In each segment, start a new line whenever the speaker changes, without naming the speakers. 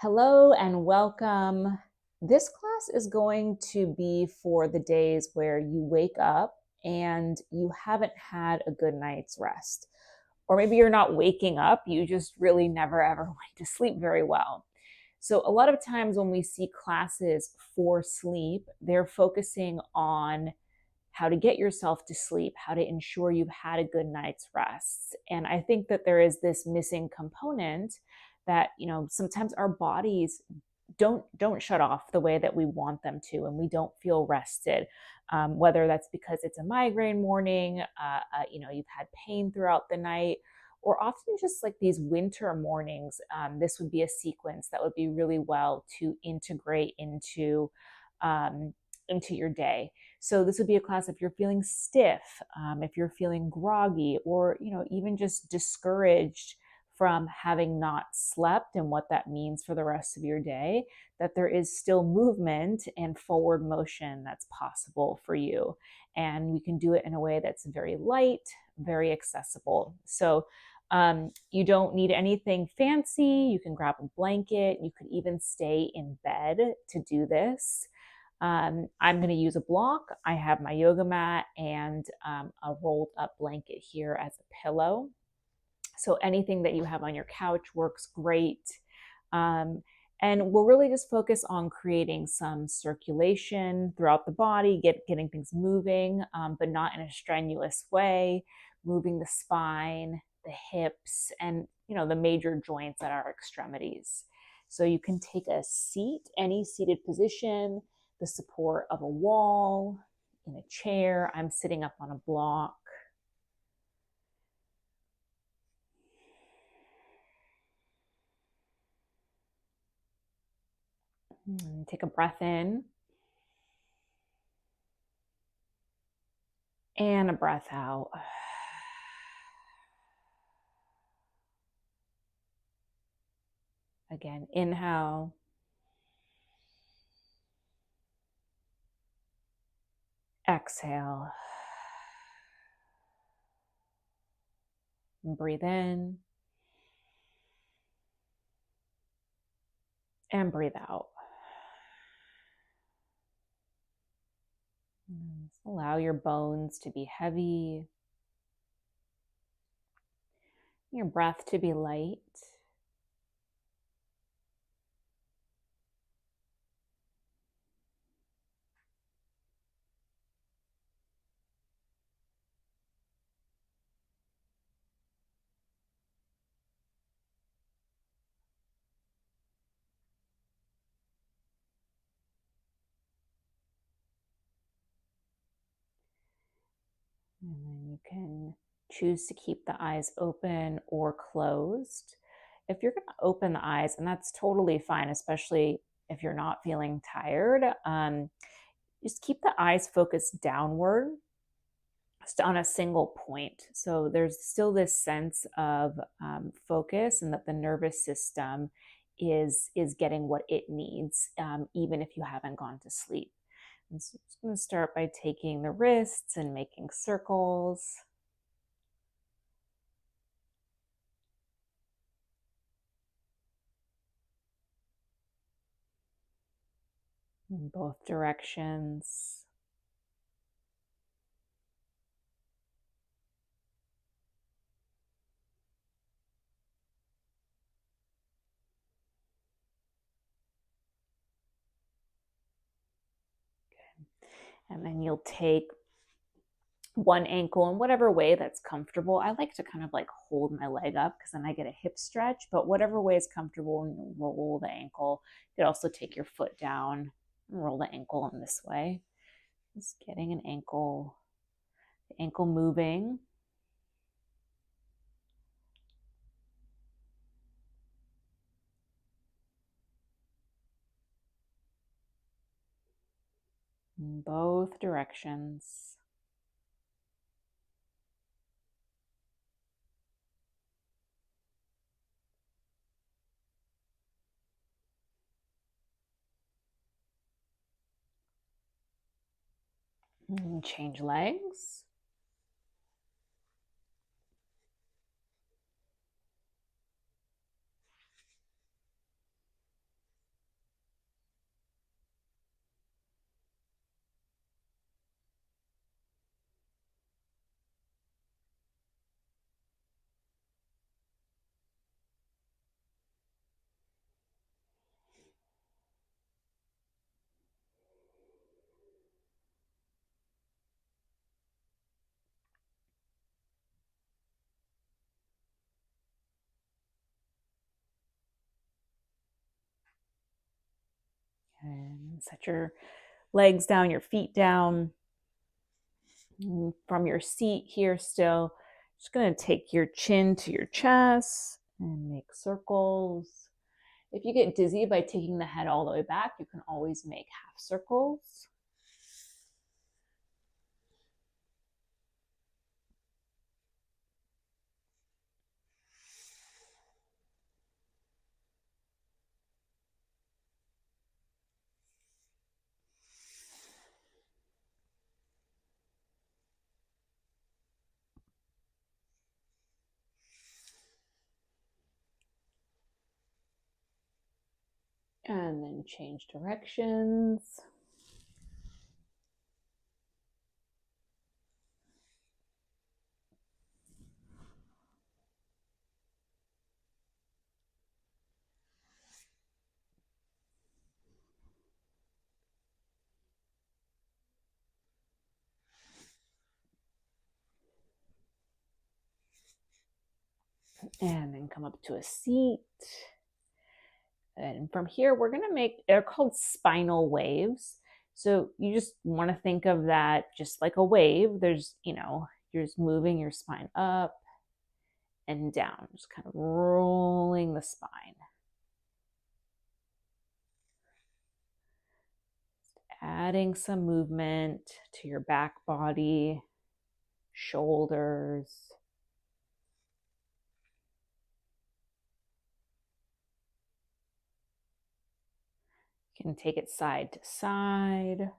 Hello and welcome. This class is going to be for the days where you wake up and you haven't had a good night's rest. Or maybe you're not waking up, you just really never ever went to sleep very well. So, a lot of times when we see classes for sleep, they're focusing on how to get yourself to sleep, how to ensure you've had a good night's rest. And I think that there is this missing component that, sometimes our bodies don't shut off the way that we want them to, and we don't feel rested. Whether that's because it's a migraine morning, you've had pain throughout the night, or often just like these winter mornings. This would be a sequence that would be really well to integrate into your day. So this would be a class if you're feeling stiff, if you're feeling groggy, or even just discouraged from having not slept and what that means for the rest of your day, that there is still movement and forward motion that's possible for you. And we can do it in a way that's very light, very accessible. So you don't need anything fancy. You can grab a blanket. You could even stay in bed to do this. I'm going to use a block. I have my yoga mat and a rolled up blanket here as a pillow. So anything that you have on your couch works great. And we'll really just focus on creating some circulation throughout the body, getting things moving, but not in a strenuous way, moving the spine, the hips, and the major joints at our extremities. So you can take a seat, any seated position, the support of a wall, in a chair. I'm sitting up on a block. Take a breath in and a breath out. Again, inhale. Exhale. And breathe in. And breathe out. Allow your bones to be heavy. Your breath to be light. And then you can choose to keep the eyes open or closed. If you're going to open the eyes, and that's totally fine, especially if you're not feeling tired, just keep the eyes focused downward, just on a single point. So there's still this sense of focus, and that the nervous system is getting what it needs, even if you haven't gone to sleep. And so I'm just going to start by taking the wrists and making circles. In both directions. Okay. And then you'll take one ankle in whatever way that's comfortable. I like to kind of like hold my leg up because then I get a hip stretch, but whatever way is comfortable, and you roll the ankle. You could also take your foot down and roll the ankle in this way. Just getting an ankle, the ankle moving. In both directions. And change legs. And set your legs down, your feet down. From your seat here still, just going to take your chin to your chest and make circles. If you get dizzy by taking the head all the way back, you can always make half circles. And then change directions. And then come up to a seat. And from here, we're going to make, they're called spinal waves. So you just want to think of that just like a wave. There's, you're just moving your spine up and down, just kind of rolling the spine. Adding some movement to your back body, shoulders. You can take it side to side.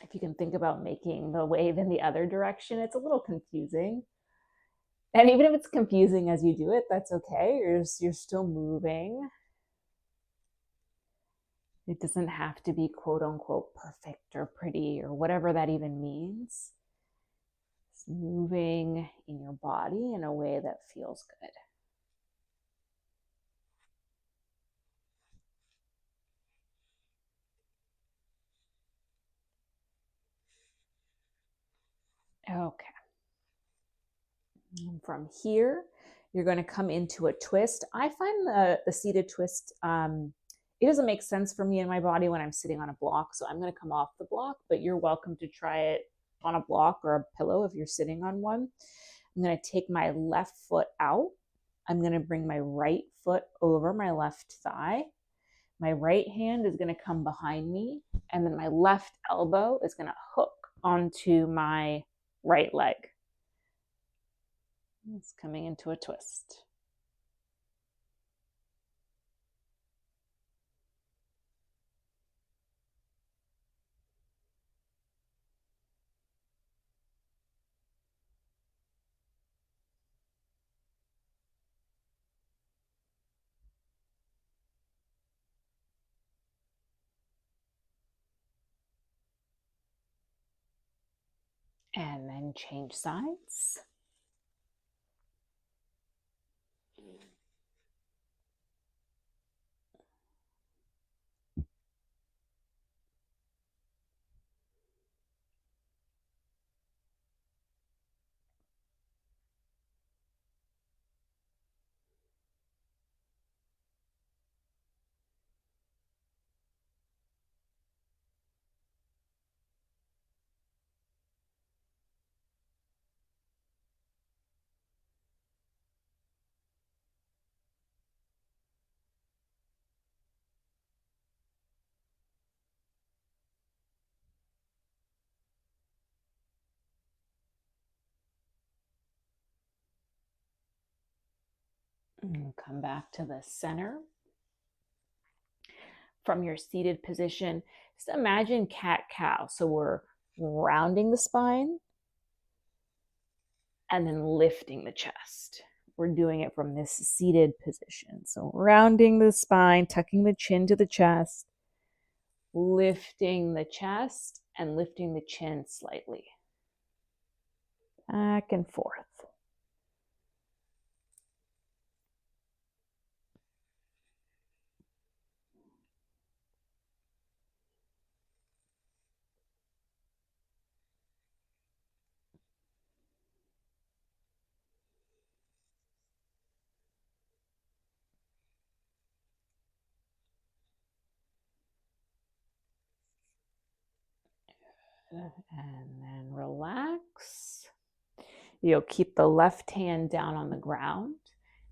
If you can think about making the wave in the other direction, it's a little confusing. And even if it's confusing as you do it, that's okay. You're still moving. It doesn't have to be quote unquote perfect or pretty or whatever that even means. It's moving in your body in a way that feels good. Okay. And from here, you're going to come into a twist. I find the seated twist, it doesn't make sense for me in my body when I'm sitting on a block. So I'm going to come off the block, but you're welcome to try it on a block or a pillow if you're sitting on one. I'm going to take my left foot out. I'm going to bring my right foot over my left thigh. My right hand is going to come behind me, and then my left elbow is going to hook onto my right leg. It's coming into a twist. And then change sides. And come back to the center. From your seated position, just imagine cat-cow. So we're rounding the spine and then lifting the chest. We're doing it from this seated position. So rounding the spine, tucking the chin to the chest, lifting the chest and lifting the chin slightly. Back and forth. And then relax. You'll keep the left hand down on the ground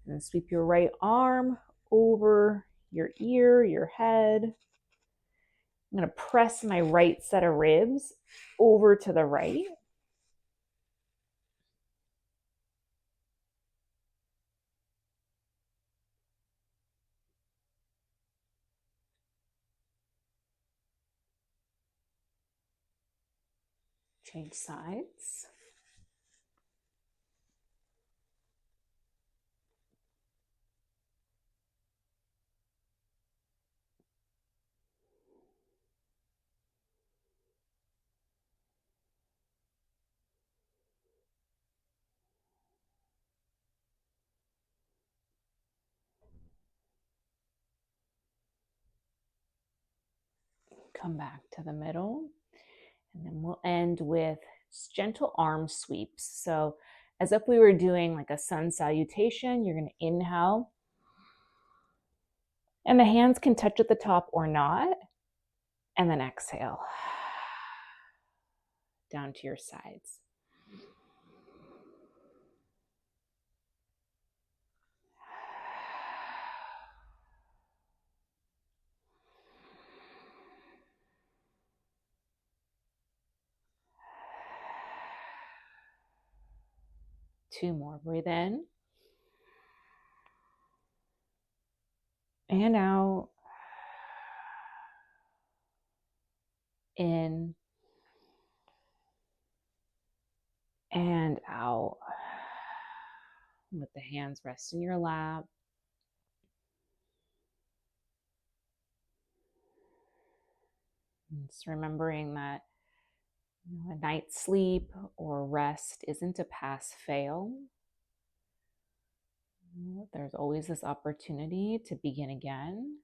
and sweep your right arm over your ear, your head. I'm going to press my right set of ribs over to the right. Change sides. Come back to the middle. And then we'll end with gentle arm sweeps. So as if we were doing like a sun salutation, you're going to inhale. And the hands can touch at the top or not. And then exhale down to your sides. Two more. Breathe in and out. In and out. Let the hands rest in your lap. Just remembering that a night's sleep or rest isn't a pass fail. There's always this opportunity to begin again.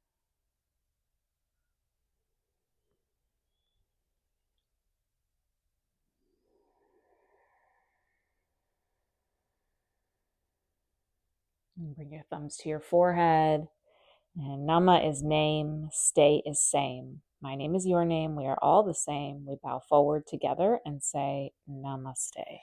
And bring your thumbs to your forehead. And Nama is name, stay is same. My name is your name. We are all the same. We bow forward together and say Namaste.